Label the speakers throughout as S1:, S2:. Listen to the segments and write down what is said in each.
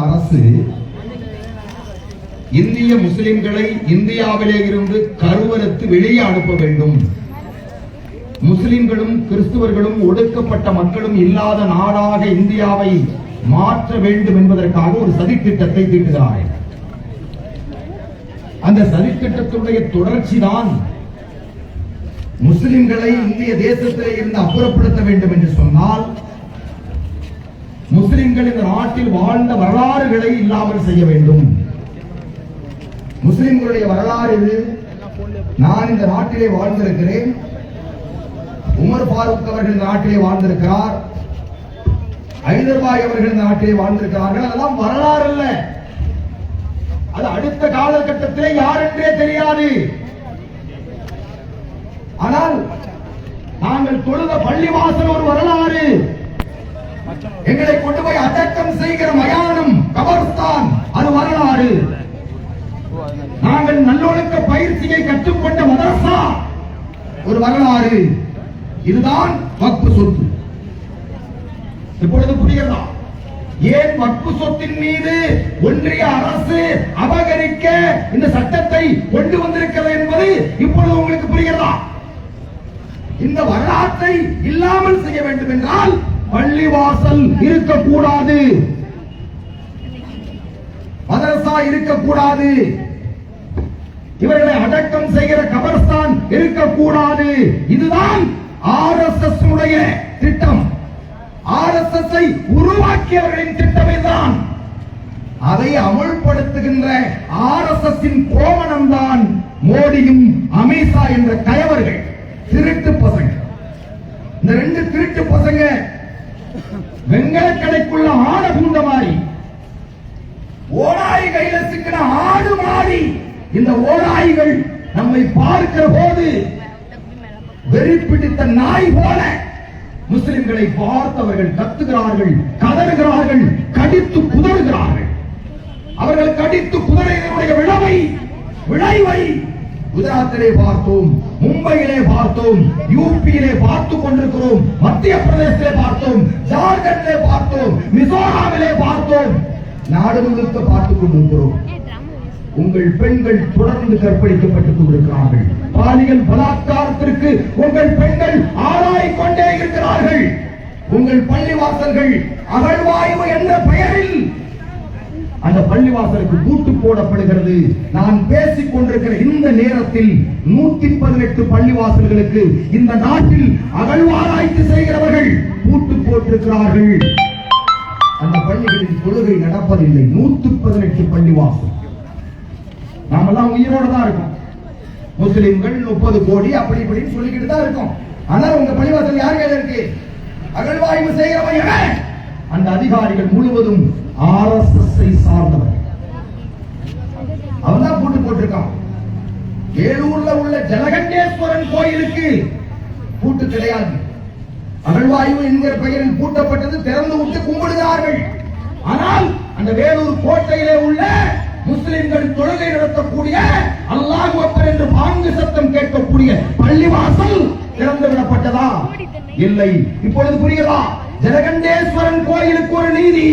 S1: அரசு இந்திய முஸ்லிம்களை இந்தியாவிலே இருந்து கருவறுத்து வெளியே அனுப்ப வேண்டும். முஸ்லிம்களும் கிறிஸ்துவர்களும் ஒடுக்கப்பட்ட மக்களும் இல்லாத நாடாக இந்தியாவை மாற்ற வேண்டும் என்பதற்காக ஒரு சதித்திட்டத்தை தீட்டுகிறார்கள். அந்த சதித்திட்டத்துடைய தொடர்ச்சிதான் முஸ்லிம்களை இந்திய தேசத்திலே இருந்து அப்புறப்படுத்த வேண்டும் என்று சொன்னால் முஸ்லிம்கள் இந்த நாட்டில் வாழ்ந்த வரலாறுகளை இல்லாமல் செய்ய வேண்டும். முஸ்லிம்களுடைய வரலாறு நான் இந்த நாட்டிலே வாழ்ந்திருக்கிறேன், உமர் ஃபாரூக் அவர்கள் இந்த நாட்டிலே வாழ்ந்திருக்கிறார், ஹைதர்பாய் அவர்கள் இந்த நாட்டிலே வாழ்ந்திருக்கிறார்கள். அதெல்லாம் வரலாறு அல்ல. அது அடுத்த காலகட்டத்திலே யார் என்றே தெரியாது. ஆனால் நாங்கள் தொழுத பள்ளிவாசல் ஒரு வரலாறு. எங்களை கொண்டு போய் அடக்கம் செய்கிற மயானம் கபர்ஸ்தான் அது வரலாறு. நாங்கள் நல்லொழுக்க பயிற்சியை கற்றுக்கொண்ட மதரசா ஒரு வரலாறு. இதுதான் வக்ஃப் சொத்து. இப்பொழுது புரிகிறதா ஏன் வக்ஃப் சொத்தின் மீது ஒன்றிய அரசு அபகரிக்க இந்த சட்டத்தை கொண்டு வந்திருக்கிறது என்பது இப்பொழுது உங்களுக்கு புரிகிறதா? இந்த வரலாற்றை இல்லாமல் செய்ய வேண்டும் என்றால் பள்ளிவாசல் இருக்கக்கூடாது, மதரசா இருக்கக்கூடாது, இவர்களை அடக்கம் செய்கிற கபர்ஸ்தான் இருக்கக்கூடாது. இதுதான் ஆர்எஸ்எஸ் உடைய திட்டம். ஆர்எஸ்எஸ் உருவாக்கியவர்களின் திட்டமே தான். அதை அமுல்படுத்துகின்ற ஆர்எஸ்எஸ் கோமணம் தான் மோடியும் அமித்ஷா என்ற கயவர்கள், திருட்டு பசங்க. இந்த ரெண்டு திருட்டு பசங்க வெங்கலக்கடைக்குள்ள ஆட பூந்த மாதிரி, ஓடாய் கையில சிக்கின ஆடு மாறி இந்த ஓடாய்கள் நம்மை பார்க்கிற போது வெறி பிடித்த நாய் போல முஸ்லிம்களை பார்த்தவர்கள் கத்துகிறார்கள், கதறுகிறார்கள், கடித்து குதறுகிறார்கள். அவர்கள் கடித்து குதறினுடைய விளைவை குஜராத்திலே பார்த்தோம், மும்பையிலே பார்த்தோம், யூபியிலே பார்த்துக் கொண்டிருக்கிறோம், மத்திய பிரதேசத்திலே பார்த்தோம், ஜார்க்கண்டிலே பார்த்தோம், மிசோராமிலே பார்த்தோம், நாடு முழுக்க பார்த்துக் கொண்டிருக்கிறோம். உங்கள் பெண்கள் தொடர்ந்து கற்பழிக்கப்பட்டுக் கொண்டிருக்கிறார்கள். பாலியல் பலாத்காரத்திற்கு உங்கள் பெண்கள் ஆளாய்க் கொண்டே இருக்கிறார்கள். உங்கள் பள்ளிவாசல்கள் அகழ்வாய்வு என்ற பெயரில் அந்த பள்ளிவாசலுக்கு பூட்டு போடப்படுகிறது. நான் பேசிக் கொண்டிருக்கிற இந்த நேரத்தில் 118 பள்ளிவாசல்களுக்கு இந்த நாட்டில் அகழ்வாராய்ச்சி செய்கிறவர்கள் பூட்டு போட்டிருக்கிறார்கள். அந்த பள்ளிகளில் தொழுகை நடப்பதில்லை. 118 பள்ளிவாசல். நாமெல்லாம் உயிரோடு தான் இருக்கோம். முஸ்லிம்கள் 30 கோடி அப்படி இப்படின்னு சொல்லிக்கிட்டு தான் இருக்கோம். ஆனால் உங்க பள்ளிவாசல் யார் கையில இருக்கு? அகழ்வாய்வு செய்கிறவன் அந்த அதிகாரிகள் முழுவதும் ஆர்எஸ்எஸ் சார்ந்தவர். அவன் தான் பூட்டு போட்டிருக்கான். வேலூர்ல உள்ள ஜலகண்டேஸ்வரன் கோயிலுக்கு பூட்டு கிடையாது. அகழ்வாய்வு என்கிற பெயரில் பூட்டப்பட்டது. திறந்து விட்டு கும்பிடுகிறார்கள். ஆனால் அந்த வேலூர் கோட்டையிலே உள்ள முஸ்லிம்கள் தொழுகை நடத்தக்கூடிய அல்லாஹ் அக்பர் என்று பாங்கு சத்தம் கேட்கக்கூடிய பள்ளிவாசல் திறந்து விடப்பட்டதா? இல்லை. இப்பொழுது புரிகிறதா? ஜலகண்டேஸ்வரன் கோயிலுக்கு ஒரு நீதி,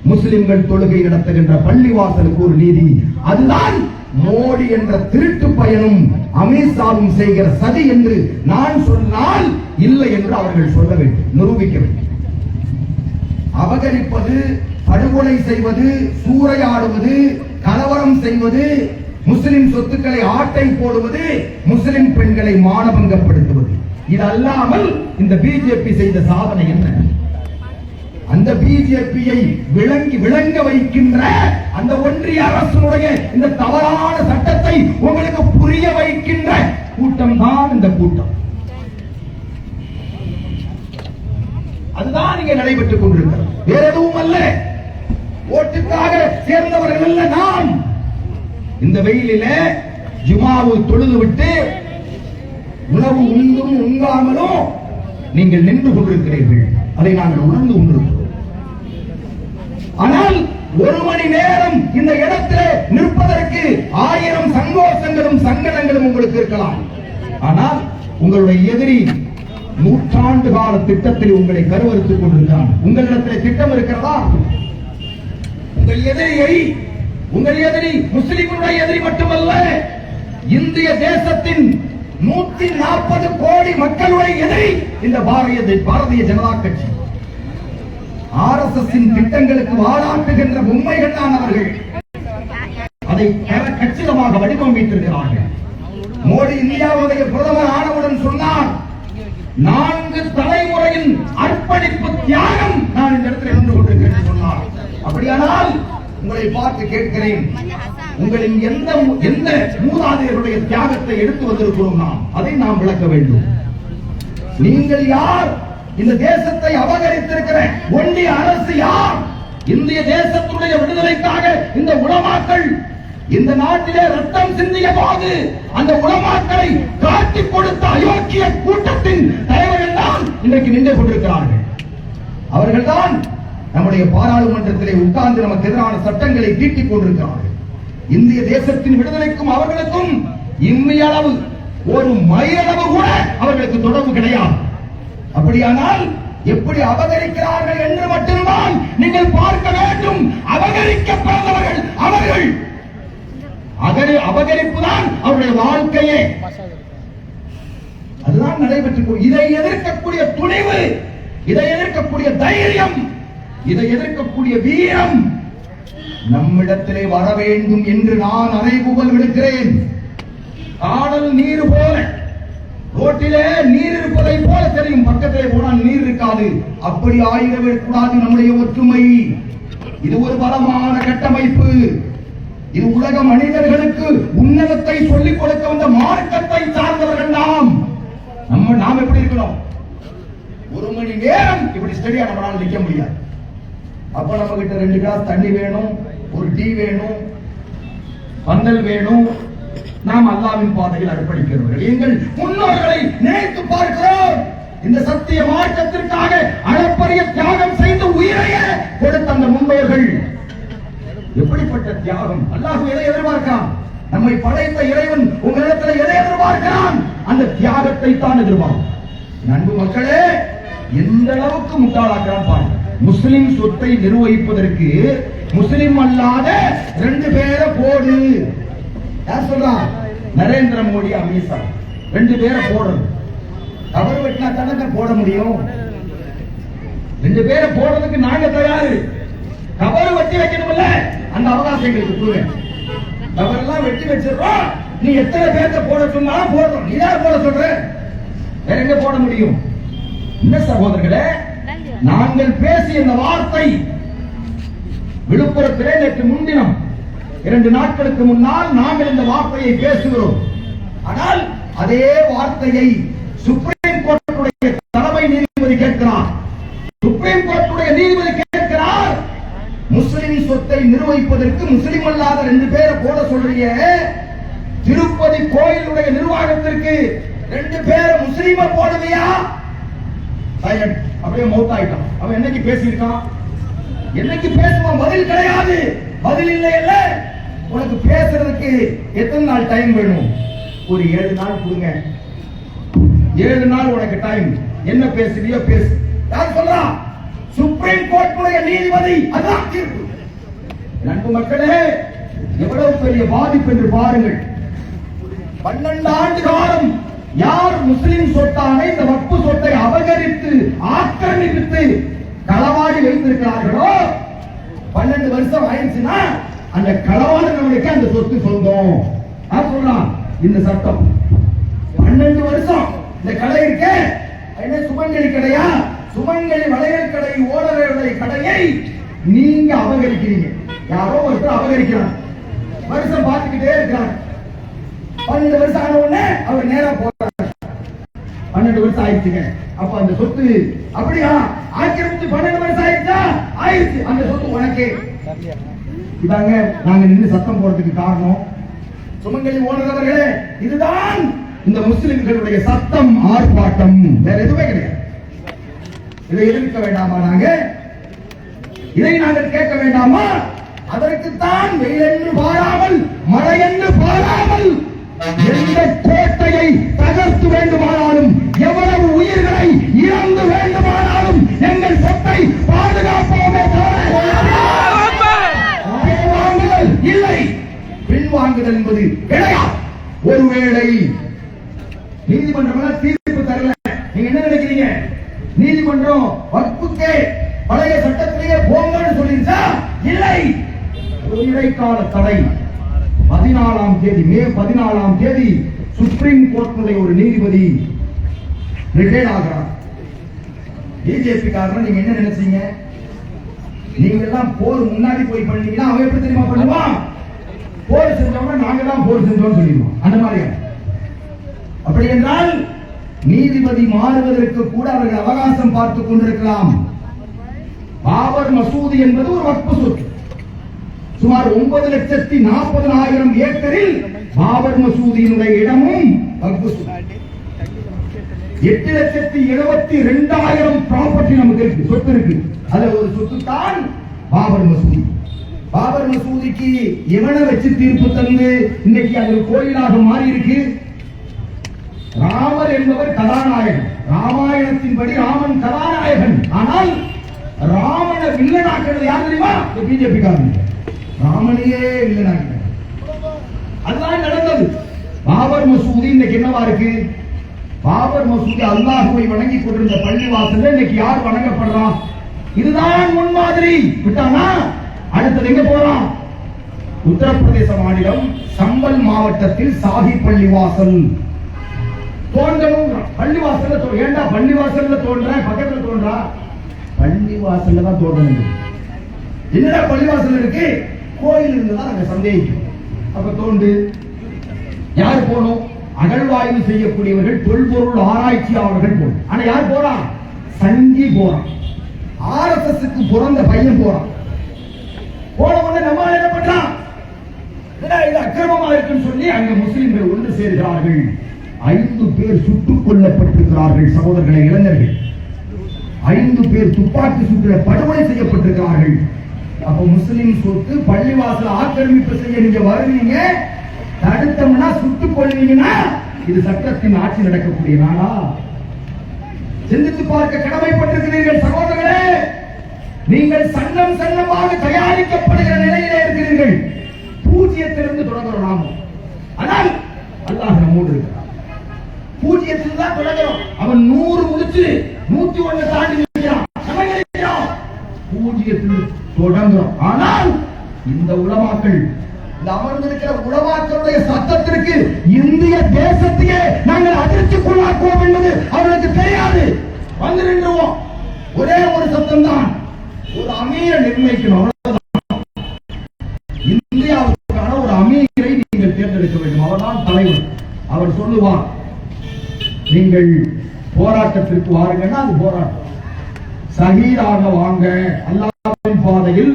S1: முஸ்லிம்கள் தொழுகை நடத்துகின்ற பள்ளிவாசலுக்கு ஒரு நீதி. அதுதான் மோடி என்ற திருட்டு பயனும் அமித்ஷாவும் செய்கிற சதி என்று நான் சொன்னால் இல்லை என்று அவர்கள் சொல்ல வேண்டும், நிரூபிக்க வேண்டும். அபகரிப்பது, படுகொலை செய்வது, சூறையாடுவது, கலவரம் செய்வது, முஸ்லிம் சொத்துக்களை ஆட்டை போடுவது, முஸ்லிம் பெண்களை மானபங்கப்படுத்துவது, இதல்லாமல் இந்த பிஜேபி செய்த சாதனை என்ன? அந்த பிஜேபியை விளங்க வைக்கின்ற அந்த ஒன்றிய அரசுடைய இந்த தவறான சட்டத்தை உங்களுக்கு புரிய வைக்கின்ற கூட்டம் தான் இந்த கூட்டம். அதுதான் இங்கே நடைபெற்றுக் கொண்டிருக்கிறது. வேற எதுவும் அல்ல. ஓட்டுக்காக சேர்ந்தவர்கள் அல்ல நாம். இந்த வெயிலிலே ஜுமாவு தொழுது விட்டு உணவு உண்டும் உண்ணாமலும் நீங்கள் நின்று கொண்டிருக்கிறீர்கள். அதை நாங்கள் உணர்ந்து கொண்டிருக்கிறோம். ஆனால் 1 மணி நேரம் இந்த இடத்திலே நிற்பதற்கு 1000 சங்கோஷங்களும் சங்கடங்களும் உங்களுக்கு இருக்கலாம். ஆனால் உங்களுடைய எதிரி நூற்றாண்டு கால திட்டத்தில் உங்களை கருவறுத்துக் கொண்டிருக்கிறான். உங்களிடத்தில் திட்டம் இருக்கிறதா? உங்கள் எதிரி முஸ்லிம்களுடைய எதிரி மட்டுமல்ல, இந்திய தேசத்தின் 140 கோடி மக்களுடைய எதிரி இந்த பாரதிய ஜனதா கட்சி. RSS திட்டங்களுக்கு வாழாட்டுகின்ற உண்மைகள் தான் அவர்கள். அதை கச்சிதமாக வடிவமைத்திருக்கிறார்கள். மோடி இந்தியாவுடைய பிரதமர் ஆனவுடன் சொன்னார், 4 தலைமுறையின் அர்ப்பணிப்பு தியாகம் நான் இந்த இடத்தில் இருந்து கொண்டிருக்கிறேன் சொன்னார். அப்படியானால் உங்களை பார்த்து கேட்கிறேன், உங்களின் எந்த மூதாதையருடைய தியாகத்தை எடுத்து வந்திருக்கிறோம் நாம், அதை நாம் விளக்க வேண்டும். நீங்கள் யார்? இந்த தேசத்தை அபகரித்திருக்கிற ஒன்றிய அரசு யார்? இந்திய தேசத்துடைய விடுதலைக்காக இந்த உலமாக்கள் இந்த நாட்டிலே ரத்தம் சிந்திய போது அந்த உலமாக்களை காட்டிக் கொடுத்த அயோக்கிய கூட்டத்தின் தலைவர்கள் தான் இன்றைக்கு நின்று கொண்டிருக்கிறார்கள். அவர்கள்தான் நம்முடைய பாராளுமன்றத்திலே உட்கார்ந்து நமக்கு எதிரான சட்டங்களை தீட்டிக் கொண்டிருக்கிறார்கள். இந்திய தேசத்தின் விடுதலைக்கும் அவர்களுக்கும் இம்மையளவு ஒரு மையளவு கூட அவர்களுக்கு தொடர்பு கிடையாது. அப்படியானால் எப்படி அபகரிக்கிறார்கள் என்று மட்டும்தான் நீங்கள் பார்க்க வேண்டும். அபகரிக்கப்பட்டவர்கள் அவர்கள். அபகரிப்பு தான் அவருடைய வாழ்க்கையே. அதுதான் நடைபெற்று. இதை எதிர்க்கக்கூடிய துணிவு, இதை எதிர்க்கக்கூடிய தைரியம், இதை எதிர்க்கக்கூடிய வீரம் நம்மிடத்திலே வர வேண்டும் என்று நான் அறைகூவல் விடுக்கிறேன். காடல் நீர் போல, ரோட்டிலே நீர் இருப்பதை போல தெரியும், பக்கத்திலே போனால் நீர் இருக்காது. அப்படி ஆயிடக்கூடாது நம்முடைய ஒற்றுமை. இது ஒரு பலமான கட்டமைப்பு. இது உலக மனிதர்களுக்கு உன்னதத்தை சொல்லிக் கொடுக்க வந்த மார்க்கத்தை சார்ந்தவர்கள் நாம். நாம் எப்படி இருக்கிறோம்? 1 மணி நேரம் இப்படி ஸ்டடியா நம்மளால நிக்க முடியாது. அப்ப நம்ம கிட்ட 2 கிளாஸ் தண்ணி வேணும், ஒரு டீ வேணும், பந்தல் வேணும். நாம் அல்லாஹ்வின் பாதையில் அர்ப்பணிக்கிறவர்கள். எங்கள் முன்னோர்களை நினைத்து பார்க்கிறோம். இந்த சத்திய மார்க்கத்திற்காக அளப்பரிய தியாகம் செய்து உயிரையே கொடுத்த அந்த முன்னோர்கள் எப்படிப்பட்ட தியாகம்! அல்லாஹ் எதை எதிர்பார்க்கிறான்? நம்மை படைத்த இறைவன் உங்களிடத்தில் எதை எதிர்பார்க்கிறான்? அந்த தியாகத்தை தான் எதிர்பார்க்கிறான். அன்பு மக்களே, எந்த அளவுக்கு முட்டாளாக்கிறான் பாருங்க. முஸ்லிம் சொத்தை நிர்வகிப்பதற்கு முஸ்லிம் அல்லாத 2 பேரை போடு. யார் சொல்றான்? நரேந்திர மோடி, அமித்ஷா 2 பேரை போடணும். கவர் வெட்டினா தானே போட முடியும். 2 பேரை போடுறதுக்கு நாங்க தயாரு. கவர் வெட்டி வைக்கணும்ல, அந்த அவகாசம் எங்களுக்கு கொடுங்க. கவர் எல்லாம் வெட்டி வச்சிருக்கோம். நீ எத்தனை பேர்த்த போட சொன்னாலும் போடுறோம். நீ யார் போட சொல்ற? வேற எங்க போட முடியும்? இந்த சகோதரர்களே, நாங்கள் பேசிய இந்த வார்த்தை விழுப்புரத்திலே நேற்று முன்தினம் 2 நாட்களுக்கு முன்னால் நாங்கள் இந்த வார்த்தையை பேசுகிறோம். ஆனால் அதே வார்த்தையை சுப்ரீம் கோர்ட்டுடைய தலைமை நீதிபதி கேட்கிறார். சுப்ரீம் கோர்ட்டுடைய நீதிபதி கேட்கிறார், முஸ்லிம் சொத்தை நிர்வகிப்பதற்கு முஸ்லிம் அல்லாத 2 பேரை போட சொல்றீங்க. திருப்பதி கோயிலுடைய நிர்வாகத்திற்கு 2 பேரை முஸ்லிம போடுவியா? அப்படியே மௌத் ஆயிட்டான். அவன் என்னைக்கு பேசியிருக்கான்? என்னைக்கு பேசுவான்? பதில் கிடையாது. பதில் இல்லை. இல்ல, உனக்கு பேசுறதுக்கு எத்தனை நாள் டைம் வேணும்? ஒரு 7 நாள் கொடுங்க. 7 நாள் உனக்கு டைம். என்ன பேசுறியோ பேசு. யார் சொல்றா? சுப்ரீம் கோர்ட்டுடைய நீதிபதி. அதான் தீர்ப்பு. அன்பு மக்களே, எவ்வளவு பெரிய பாதிப்பு என்று பாருங்கள். 12 ஆண்டு காலம் யார் முஸ்லிம் சொத்தான இந்த வக்ஃப் சொத்தை அபகரித்து ஆக்கிரமித்து களவாடி வைத்திருக்கிறார்களோ, 12 வருஷம் ஆயிடுச்சுன்னா அந்த களவாடுகளுக்கு அந்த சொத்து சொந்தம். சொல்றான் இந்த சட்டம். 12 வருஷம் இந்த கடை இருக்க, என்ன சுமங்கலி கடையா? சுமங்கலி வளையல் கடை ஓனருடைய கடையை நீங்க அபகரிக்கிறீங்க. யாரோ ஒருத்தர் அபகரிக்கிறார். வருஷம் பார்த்துக்கிட்டே இருக்கிறார். 12 வருஷம் ஆன உடனே அவர் நேரா போறார். 12 வருஷம் ஆயிடுச்சுங்க. அப்ப அந்த சொத்து அப்படியா ஆக்கிரமித்து 12 வருஷம் ஆயிடுச்சா? ஆயிடுச்சு. அந்த சொத்து உனக்கே. இதாங்க நாங்க நின்று சத்தம் போறதுக்கு காரணம். சுமங்கலி ஓனர் அவர்களே, இதுதான் இந்த முஸ்லிம்களுடைய சத்தம், ஆர்ப்பாட்டம். வேற எதுவுமே கிடையாது. இதை எதிர்க்க வேண்டாமா? இதை நாங்கள் கேட்க வேண்டாமா? அதற்குத்தான் வெயிலென்று பாராமல், மழையென்று பாராமல் எந்த கோட்டையை தகர்த்து வேண்டுமானாலும், எவ்வளவு உயிர்களை இழந்து வேண்டுமானாலும் எங்கள் சொத்தை பாதுகாப்போமே தவிர வாங்குதல் என்பது கிடையாது. ஒருவேளை நீதிமன்றம் தீர்ப்பு தரல, நீங்க என்ன நினைக்கிறீங்க? நீதிமன்றம் வக்ஃபுக்கே பழைய சட்டத்திலேயே போங்கன்னு சொல்லிருச்சா? இல்லை. ஒரு இடைக்கால தடை 14ஆம் தேதி, மே 14ஆம் தேதி சுப்ரீம் கோர்ட்டினுடைய ஒரு நீதிபதி ரிட்டையர்ட் ஆகிறார். பிஜேபி காரன் நீங்க என்ன நினைச்சீங்க? நீங்க எல்லாம் போர் முன்னாடி போய் பண்ணீங்கன்னா அவன் எப்படி தெரியுமா பண்ணுவான்? போர் செஞ்சவங்க நாங்க தான் போர் செஞ்சோம்னு சொல்லிடுவான். அந்த மாதிரியா? அப்படி என்றால் நீதிபதி மாறுவதற்கு கூட அவர்கள் அவகாசம் பார்த்துக் கொண்டிருக்கலாம். பாபர் மசூதி என்பது ஒரு வக்ஃப் சொத்து. சுமார் 9,40,000 ஏக்கரில் பாபர் மசூதியினுடைய இடமும் வக்ஃப் சொத்து. 8,72,000 ப்ராப்பர்ட்டி நமக்கு இருக்கு, சொத்து இருக்கு. அதுல ஒரு சொத்து தான் பாபர் மசூதி. பாபர் மசூதிக்கு எவனை வச்சு தீர்ப்பு தந்து இன்னைக்கு அது கோயிலாக மாறி இருக்கு? ராமர் என்பவர் கதாநாயகன். ராமாயணத்தின்படி ராமன் கதாநாயகன். ஆனால் ராமனை வில்லனாக்கிறது யார் தெரியுமா? பிஜேபி காரன். ராமனையே வில்லனாக்கிறார். அதுதான் நடந்தது. பாபர் மசூதி இன்னைக்கு என்னவா இருக்கு? பாபர் மசூதி அல்லாஹ்வை வணங்கி கொண்டிருந்த பள்ளி வாசல்ல இன்னைக்கு யார் வணங்கப்படுறான்? இதுதான் முன்மாதிரி. விட்டானா அடுத்தது எங்க போறான்? உத்தரப்பிரதேச மாநிலம் சம்பல் மாவட்டத்தில் சாஹி பள்ளிவாசல் தோண்டணும். பள்ளிவாசல்ல ஏண்டா பள்ளிவாசல்ல தோன்ற, பக்கத்துல தோன்றா? பள்ளிவாசல்ல தான் தோண்டணும். என்னடா பள்ளிவாசல் இருக்கு? கோயில் இருந்ததா நாங்க சந்தேகிக்கிறோம். அப்ப தோண்டு. யார் போனோம்? அகழ்வாய்வு செய்யக்கூடியவர்கள், தொல்பொருள் ஆராய்ச்சியாளர்கள் போனோம். ஆனா யார் போறான்? சங்கி போறான். RSSக்கு பிறந்த பையன் போறான். போன உடனே நம்ம என்ன பண்றான்? இது அக்கிரமமா இருக்குன்னு சொல்லி அங்க முஸ்லிம்கள் ஒன்று சேர்கிறார்கள். 5 பேர் சுட்டுக் கொல்லப்பட்டிருக்கிறார்கள். சகோதரர்களை, இளைஞர்கள் 5 பேர் துப்பாக்கி சூட்டில் படுகொலை செய்யப்பட்டிருக்கிறார்கள். அப்ப முஸ்லிம் சொத்து பள்ளிவாசல் ஆக்கிரமிப்பு செய்ய நீங்க வருவீங்க, தடுத்தோம்னா சுட்டுக் கொள்வீங்கன்னா இது சட்டத்தின் ஆட்சி நடக்கக்கூடிய நாளா? சிந்தித்து பார்க்க கடமைப்பட்டிருக்கிறீர்கள் சகோதரர்களே. நீங்கள் சன்னம் சன்னமாக தயாரிக்கப்படுகிற நிலையிலே இருக்கிறீர்கள். பூஜ்ஜியத்திலிருந்து தொடங்குறோம் நாம. ஆனால் அல்லாஹ் நம்மோடு இருக்கிறார். பூஜ்ஜியத்தில் தான் தொடங்குறோம். அவன் 100 முடிச்சு 101 தாண்டி நிற்கிறான். பூஜ்ஜியத்தில் தொடங்குறோம். ஆனால் இந்த உலமாக்கள், இந்த அமர்ந்திருக்கிற உலமாக்களுடைய சத்தத்திற்கு இந்திய தேசத்தையே நாங்கள் அதிர்ச்சிக்குள்ளாக்குவோம் என்பது அவர்களுக்கு தெரியாது. வந்து நின்றுவோம். ஒரே ஒரு சத்தம் தான். ஒரு அமீரை நிர்ணயிக்கணும். இந்தியாவுக்கான ஒரு அமீரை நீங்கள் தேர்ந்தெடுக்க வேண்டும். அவர்தான் தலைவர். அவர் சொல்லுவார், நீங்கள் போராட்டத்திற்கு வாருங்கன்னா அது போராட்டம். சஹீராக வாங்க, அல்லாஹ்வின் பாதையில்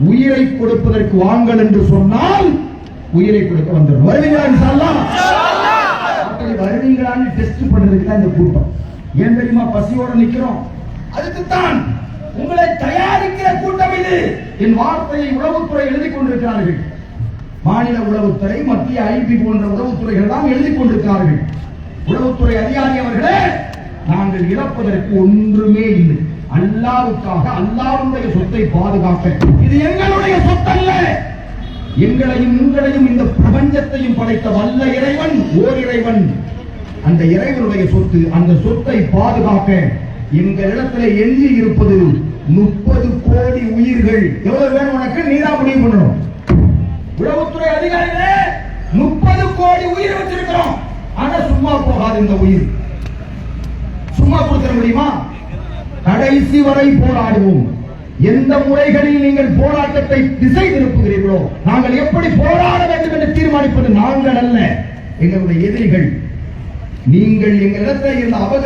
S1: உயிரை கொடுப்பதற்கு வாங்கள் என்று சொன்னால் உயிரை கொடுக்க வந்துடும். வருவீங்களா இன்ஷாஅல்லாஹ்? வருவீங்களான்னு டெஸ்ட் பண்றதுக்கு தான் இந்த கூட்டம். ஏன் தெரியுமா? பசியோட நிக்கிறோம். அதுக்குத்தான் உங்களை தயாரிக்கிற கூட்டம் இது. என் வார்த்தையை உளவுத்துறை எழுதி கொண்டிருக்கிறார்கள். மாநில உளவுத்துறை, மத்திய ஐபி போன்ற உளவுத்துறைகள் தான் எழுதி கொண்டிருக்கிறார்கள். உளவுத்துறை அதிகாரி அவர்களே, நாங்கள் இழப்பதற்கு ஒன்றுமே இல்லை. அல்லாஹ்வுக்காக, அல்லாஹ்வுடைய சொத்தை பாதுகாக்க இது எங்களுடைய சொத்தல்ல. எங்களையும் உங்களையும் இந்த பிரபஞ்சத்தையும் படைத்த வல்ல இறைவன், ஓர் இறைவன். அந்த இறைவனுடைய சொத்து. அந்த சொத்தை பாதுகாக்க எங்களிடத்தில் எஞ்சி இருப்பது 30 கோடி உயிர்கள். எவ்வளவு வேணும் உனக்கு? நீதான் முடிவு பண்ணணும். உளவுத்துறை அதிகாரிகளே, 30 கோடி உயிர் வச்சிருக்கிறோம். ஆனா சும்மா போகாது. இந்த உயிர் சும்மா கொடுக்க முடியுமா? கடைசி வரை போராடுவோம். எந்த முறைகளில் நீங்கள் போராட்டத்தை திசை திருப்புகிறீர்களோ, நாங்கள் எப்படி போராட வேண்டும் என்று தீர்மானிப்பது நாங்கள் அல்ல, எங்களுடைய எதிரிகள். நீங்கள் எங்களிடத்தில் இருந்த